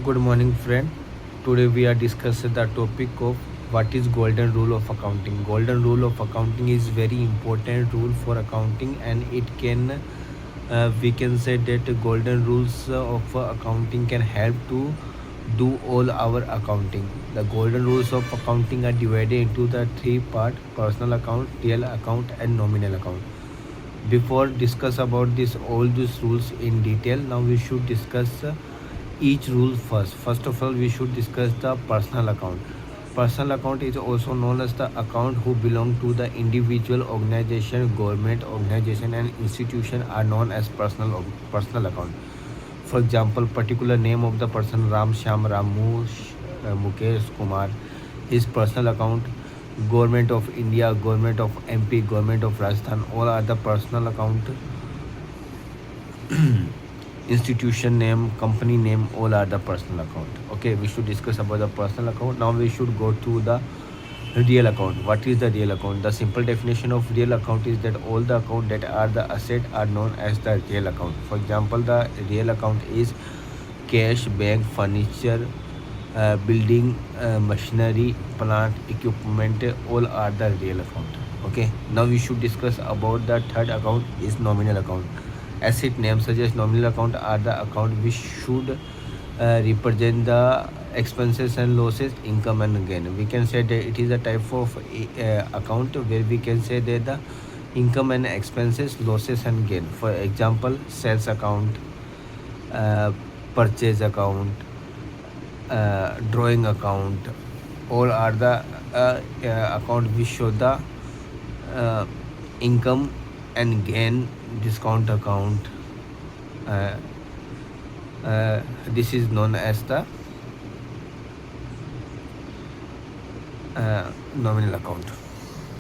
Good morning, friend. Today we are discussing the topic of what is golden rule of accounting. Golden rule of accounting is very important rule for accounting, and it can we can say that the golden rules of accounting can help to do all our accounting. The golden rules of accounting are divided into the three part: personal account, real account, and nominal account. Before discuss about this all these rules in detail, now we should discuss each rule first. First of all, we should discuss the personal account. Personal account is also known as the account who belong to the individual organization, government organization, and institution are known as personal account. For example, particular name of the person Ram Shyam Ramu Mukesh Kumar, his personal account, government of India, government of MP, government of Rajasthan, all are the personal account. Institution name, company name, all are the personal account. Okay, we should discuss about the personal account. Now we should go to the real account. What is the real account? The simple definition of real account is that all the account that are the asset are known as the real account. For example, the real account is cash, bank, furniture, building, machinery, plant, equipment, all are the real account. Okay, now we should discuss about the third account is nominal account. As its name suggests, nominal account are the account which should represent the expenses and losses, income and gain. We can say that it is a type of account where we can say that the income and expenses, losses and gain. For example, sales account, uh, purchase account, drawing account, all are the account which show the uh, income and gain. Discount account, uh, this is known as the nominal account.